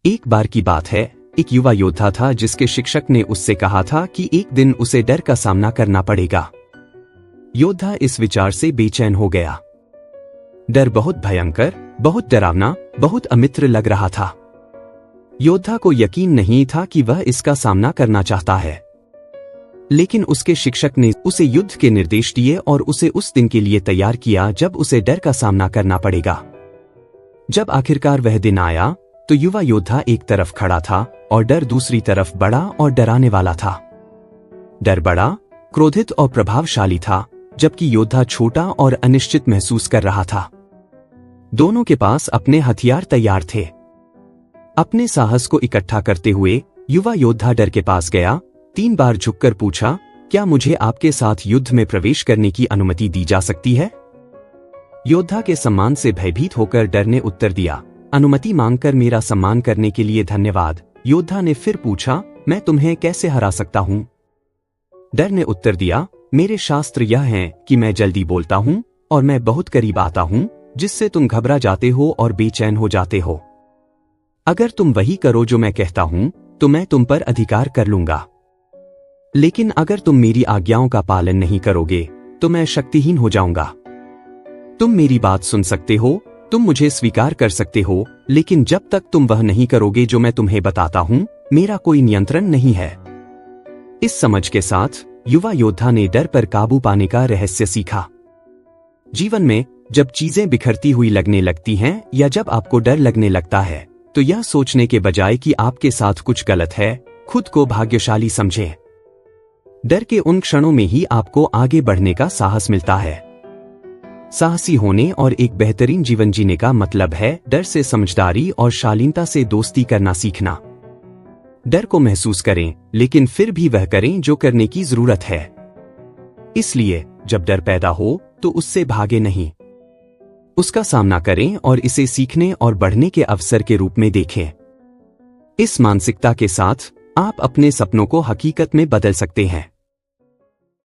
एक बार की बात है, एक युवा योद्धा था जिसके शिक्षक ने उससे कहा था कि एक दिन उसे डर का सामना करना पड़ेगा। योद्धा इस विचार से बेचैन हो गया। डर बहुत भयंकर, बहुत डरावना, बहुत अमित्र लग रहा था। योद्धा को यकीन नहीं था कि वह इसका सामना करना चाहता है, लेकिन उसके शिक्षक ने उसे युद्ध के निर्देश दिए और उसे उस दिन के लिए तैयार किया जब उसे डर का सामना करना पड़ेगा। जब आखिरकार वह दिन आया तो युवा योद्धा एक तरफ खड़ा था और डर दूसरी तरफ बड़ा और डराने वाला था। डर बड़ा, क्रोधित और प्रभावशाली था, जबकि योद्धा छोटा और अनिश्चित महसूस कर रहा था। दोनों के पास अपने हथियार तैयार थे। अपने साहस को इकट्ठा करते हुए युवा योद्धा डर के पास गया, 3 बार झुककर पूछा, क्या मुझे आपके साथ युद्ध में प्रवेश करने की अनुमति दी जा सकती है? योद्धा के सम्मान से भयभीत होकर डर ने उत्तर दिया, अनुमति मांगकर मेरा सम्मान करने के लिए धन्यवाद। योद्धा ने फिर पूछा, मैं तुम्हें कैसे हरा सकता हूं? डर ने उत्तर दिया, मेरे शास्त्र यह हैं कि मैं जल्दी बोलता हूं और मैं बहुत करीब आता हूं, जिससे तुम घबरा जाते हो और बेचैन हो जाते हो। अगर तुम वही करो जो मैं कहता हूं तो मैं तुम पर अधिकार कर लूंगा, लेकिन अगर तुम मेरी आज्ञाओं का पालन नहीं करोगे तो मैं शक्तिहीन हो जाऊंगा। तुम मेरी बात सुन सकते हो, तुम मुझे स्वीकार कर सकते हो, लेकिन जब तक तुम वह नहीं करोगे जो मैं तुम्हें बताता हूं, मेरा कोई नियंत्रण नहीं है। इस समझ के साथ युवा योद्धा ने डर पर काबू पाने का रहस्य सीखा। जीवन में जब चीजें बिखरती हुई लगने लगती हैं या जब आपको डर लगने लगता है, तो यह सोचने के बजाय कि आपके साथ कुछ गलत है, खुद को भाग्यशाली समझें। डर के उन क्षणों में ही आपको आगे बढ़ने का साहस मिलता है। साहसी होने और एक बेहतरीन जीवन जीने का मतलब है डर से समझदारी और शालीनता से दोस्ती करना सीखना। डर को महसूस करें, लेकिन फिर भी वह करें जो करने की जरूरत है। इसलिए जब डर पैदा हो तो उससे भागे नहीं, उसका सामना करें और इसे सीखने और बढ़ने के अवसर के रूप में देखें। इस मानसिकता के साथ आप अपने सपनों को हकीकत में बदल सकते हैं।